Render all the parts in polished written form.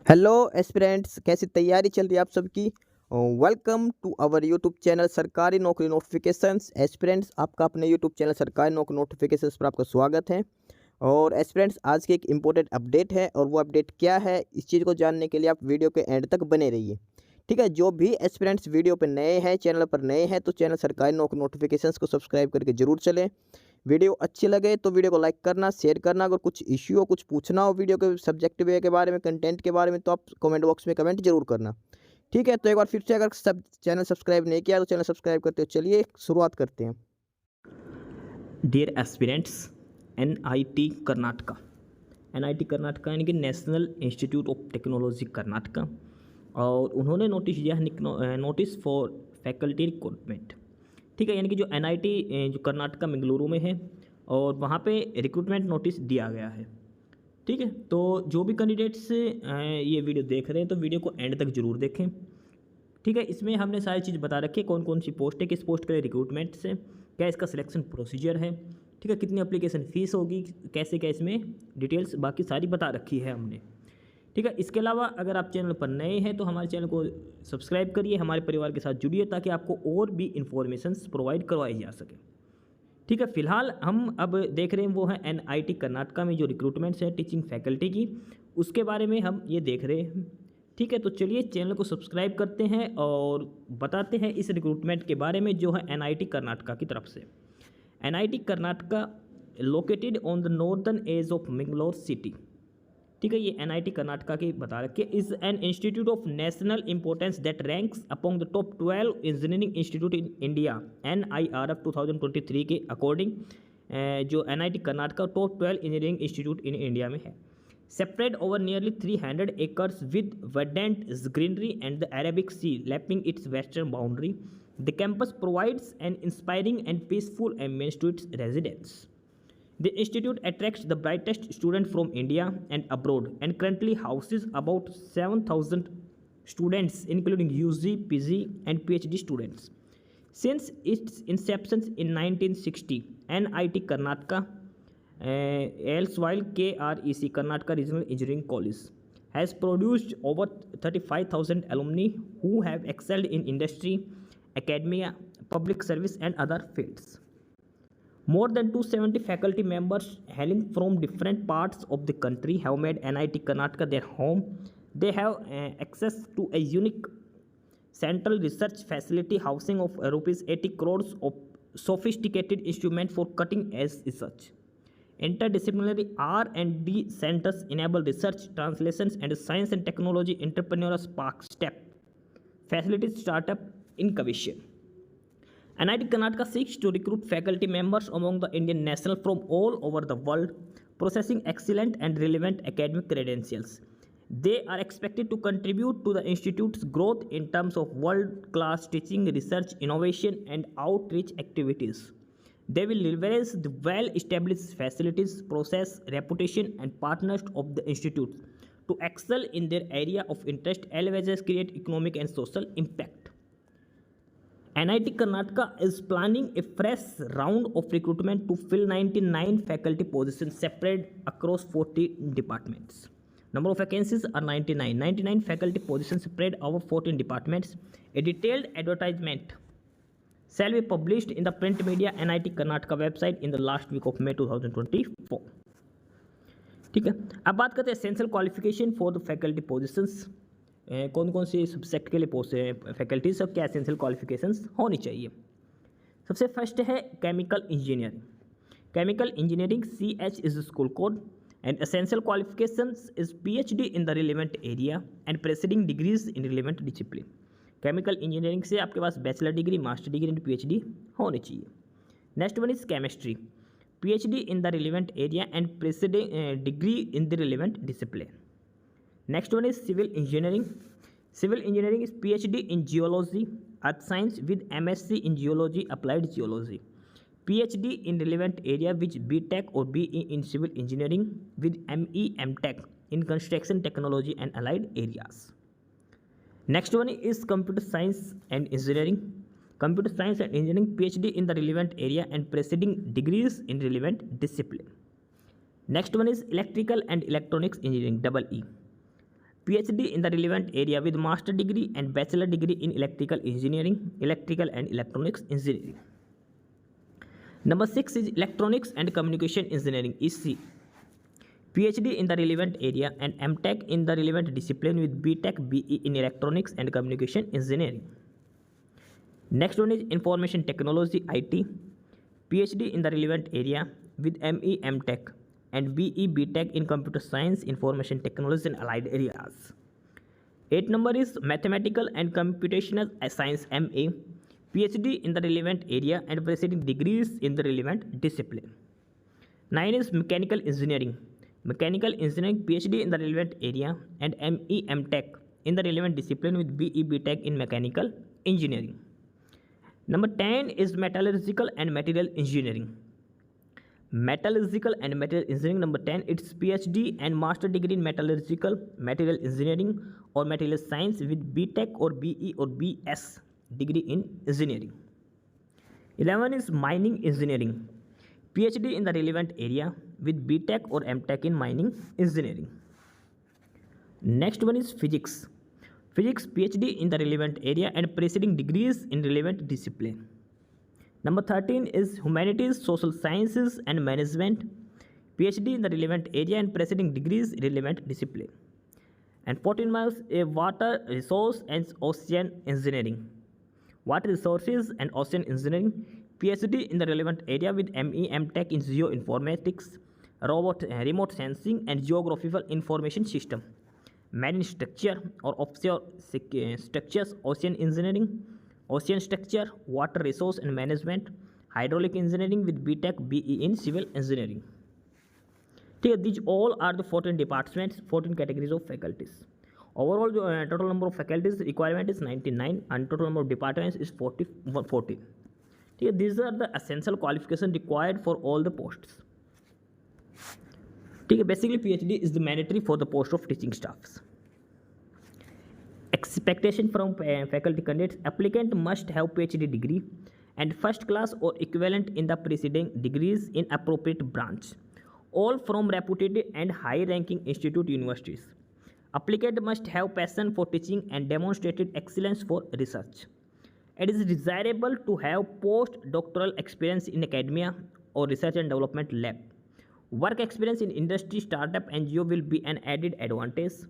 Hello aspirants, कैसी तैयारी चल रही है आप सबकी। Welcome to our YouTube channel Sarkari Naukri notifications. Aspirants, आपका अपने YouTube channel Sarkari Naukri notifications पर आपका स्वागत है। और एस्पिरेंट्स, आज की एक इम्पोर्टेंट अपडेट है और वो अपडेट क्या है, इस चीज़ को जानने के लिए आप वीडियो के एंड तक बने रहिए। ठीक है, जो भी एस्पिरेंट्स वीडियो पर नए हैं, चैनल पर नए हैं, तो चैनल सरकारी नौकरी नोटिफिकेशंस को सब्सक्राइब करके जरूर चलें। वीडियो अच्छी लगे तो वीडियो को लाइक करना, शेयर करना। अगर कुछ इश्यू हो, कुछ पूछना हो वीडियो के सब्जेक्ट वे के बारे में, कंटेंट के बारे में, तो आप कमेंट बॉक्स में कमेंट जरूर करना। ठीक है, तो एक बार फिर से, अगर सब चैनल सब्सक्राइब नहीं किया तो चैनल सब्सक्राइब करते हो। चलिए शुरुआत करते हैं। Dear aspirants, NIT Karnataka. NIT Karnataka यानी कि national institute of technology Karnataka, और उन्होंने नोटिस दिया है, नोटिस फॉर फैकल्टी रिक्रूटमेंट। ठीक है, यानी कि जो एनआईटी जो कर्नाटका बेंगलुरु में है, और वहाँ पे रिक्रूटमेंट नोटिस दिया गया है। ठीक है, तो जो भी कैंडिडेट्स ये वीडियो देख रहे हैं तो वीडियो को एंड तक जरूर देखें। ठीक है, इसमें हमने सारी चीज़ बता रखी है, कौन कौन सी पोस्ट है, किस पोस्ट के लिए रिक्रूटमेंट है, क्या इसका सिलेक्शन प्रोसीजर है। ठीक है, कितनी एप्लीकेशन फ़ीस होगी, कैसे क्या इसमें डिटेल्स बाकी सारी बता रखी है हमने। ठीक है, इसके अलावा अगर आप चैनल पर नए हैं तो हमारे चैनल को सब्सक्राइब करिए, हमारे परिवार के साथ जुड़िए, ताकि आपको और भी इन्फॉर्मेशंस प्रोवाइड करवाई जा सके। ठीक है, फिलहाल हम अब देख रहे हैं वो है एनआईटी कर्नाटका में जो रिक्रूटमेंट्स है टीचिंग फैकल्टी की, उसके बारे में हम ये देख रहे हैं। ठीक है, तो चलिए चैनल को सब्सक्राइब करते हैं और बताते हैं इस रिक्रूटमेंट के बारे में जो है एनआईटी कर्नाटका की तरफ से। NIT Karnataka located on the northern edge of Mangalore city. ठीक है, ये एनआईटी कर्नाटका की बता रखी है। Is an institute of national importance that ranks among the top 12 engineering institute in India. NIRF 2023 के अकॉर्डिंग जो NIT Karnataka top 12 engineering institute in India में है। Spread over nearly 300 acres with verdant greenery and the Arabic Sea lapping its western boundary, the campus provides an inspiring and peaceful ambience to its residents. The institute attracts the brightest students from India and abroad and currently houses about 7,000 students, including UG, PG, and PhD students. Since its inception in 1960, NIT Karnataka, erstwhile KREC Karnataka Regional Engineering College, has produced over 35,000 alumni who have excelled in industry, academia, public service, and other fields. More than 270 faculty members hailing from different parts of the country have made NIT Karnataka their home. They have access to a unique central research facility housing of rupees 80 crores of sophisticated instrument for cutting edge research. Interdisciplinary R&D centers enable research, translations, and science and technology entrepreneurial spark step. Facilities startup incubation. NIT Karnataka seeks to recruit faculty members among the Indian national from all over the world, possessing excellent and relevant academic credentials. They are expected to contribute to the institute's growth in terms of world-class teaching, research, innovation, and outreach activities. They will leverage the well-established facilities, process, reputation, and partners of the institute to excel in their area of interest, as well as create economic and social impact. NIT Karnataka is planning a fresh round of recruitment to fill 99 faculty positions spread across 40 departments. Number of vacancies are 99. 99 faculty positions spread over 14 departments. A detailed advertisement shall be published in the print media NIT Karnataka website in the last week of May 2024. ठीक है, अब बात करते हैं essential qualification for the faculty positions. कौन कौन से subject के लिए पोस्ट फैकल्टीज सब क्या एसेंशियल क्वालिफिकेशंस होनी चाहिए। सबसे फर्स्ट है chemical engineering. Chemical engineering CH is school code and essential qualifications is PhD in the relevant area and preceding degrees in relevant discipline. Chemical engineering से आपके पास bachelor degree, master degree and PhD होनी चाहिए। Next one is chemistry, PhD in the relevant area and preceding degree in the relevant discipline. Next one is civil engineering. Civil engineering is PhD in geology, earth science with MSc in geology, applied geology. PhD in relevant area with BTech or BE in civil engineering with ME MTech in construction technology and allied areas. Next one is computer science and engineering. Computer science and engineering, PhD in the relevant area and preceding degrees in relevant discipline. Next one is electrical and electronics engineering, EE. PhD in the relevant area with master degree and bachelor degree in electrical engineering, electrical and electronics engineering. Number 6 is electronics and communication engineering, EC. PhD in the relevant area and MTech in the relevant discipline with BTech BE in electronics and communication engineering. Next one is information technology, IT. PhD in the relevant area with ME MTech and BE BTech in computer science, information technology and allied areas. 8 number is mathematical and computational science, MA. PhD in the relevant area and preceding degrees in the relevant discipline. 9 is mechanical engineering. Mechanical engineering, PhD in the relevant area and ME MTech in the relevant discipline with BE BTech in mechanical engineering. Number 10 is metallurgical and material engineering. Metallurgical and material engineering, number 10, it's PhD and master degree in metallurgical, material engineering or material science with BTech or BE or BS degree in engineering. 11 is mining engineering. PhD in the relevant area with BTech or MTech in mining engineering. Next one is physics. Physics, PhD in the relevant area and preceding degrees in relevant discipline. Number 13 is humanities, social sciences and management. PhD in the relevant area and preceding degrees in relevant discipline. And 14 marks a water resource and ocean engineering. Water resources and ocean engineering. PhD in the relevant area with ME MTech in geoinformatics, remote sensing and geographical information system. Marine structure or offshore structures, ocean engineering, ocean structure, water resource and management, hydraulic engineering with BTech BE in civil engineering. These all are the 14 departments, 14 categories of faculties. Overall, the total number of faculties requirement is 99 and total number of departments is 14. These are the essential qualifications required for all the posts. Basically, PhD is the mandatory for the post of teaching staffs. Expectation from faculty candidates: applicant must have PhD degree and first class or equivalent in the preceding degrees in appropriate branch, all from reputed and high-ranking institute universities. Applicant must have passion for teaching and demonstrated excellence for research. It is desirable to have post-doctoral experience in academia or research and development lab. Work experience in industry, startup, NGO will be an added advantage.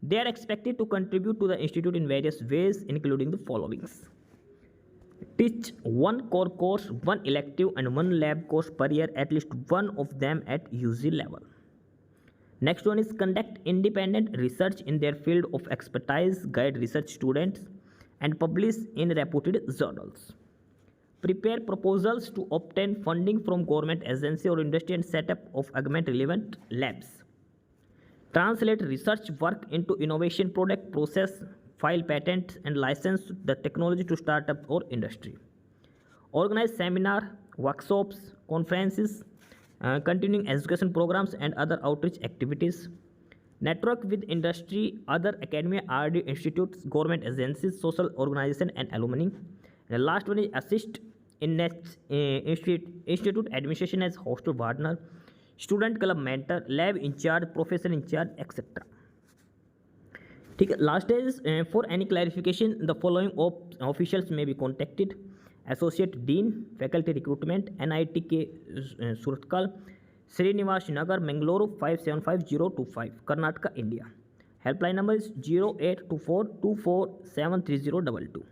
They are expected to contribute to the institute in various ways, including the following: teach one core course, one elective, and one lab course per year, at least one of them at UG level. Next one is conduct independent research in their field of expertise, guide research students, and publish in reputed journals. Prepare proposals to obtain funding from government agency or industry and set up of augment relevant labs. Translate research work into innovation product, process, file patents and license the technology to startup or industry. Organize seminar, workshops, conferences, continuing education programs and other outreach activities. Network with industry, other academia, R&D institutes, government agencies, social organization and alumni. And the last one is assist in institute administration as hostel partner, student club mentor, lab in charge, professor in charge, etc. Last is for any clarification, the following officials may be contacted: Associate Dean, Faculty Recruitment, NITK Surathkal, Srinivas Nagar, Mangalore 575025, Karnataka, India. Helpline number is 082424730022.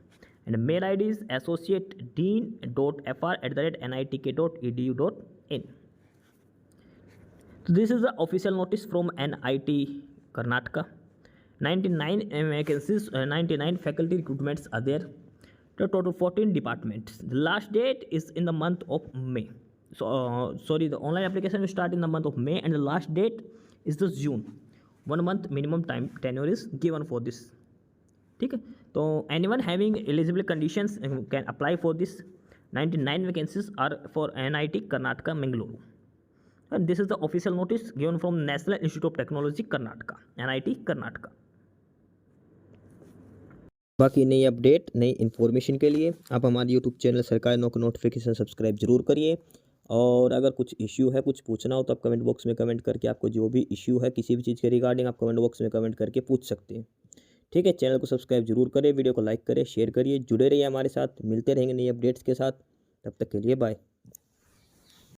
And mail ID is associatedean.fr@nitk.edu.in. So this is the official notice from NIT Karnataka. 99 vacancies, 99 faculty recruitments are there. The total 14 departments. The last date is in the month of May. So the online application will start in the month of May and the last date is the June. 1 month minimum time tenure is given for this. So anyone having eligible conditions can apply for this. 99 vacancies are for NIT Karnataka, Mangalore. And this is the official notice given from National Institute of Technology, Karnataka, NIT Karnataka. बाकी नई update, नई information के लिए आप हमारे YouTube channel Sarkari नौकरी notification subscribe जरूर करिए और अगर कुछ इश्यू है, कुछ पूछना हो तो आप कमेंट बॉक्स में कमेंट करके आपको जो भी इश्यू है किसी भी चीज़ के रिगार्डिंग आप कमेंट बॉक्स में कमेंट करके पूछ सकते हैं। ठीक है, चैनल को सब्सक्राइब जरूर करें, वीडियो को लाइक करें, शेयर करिए, जुड़े रहिए हमारे साथ, मिलते रहेंगे नई अपडेट्स के साथ। तब तक के लिए बाय।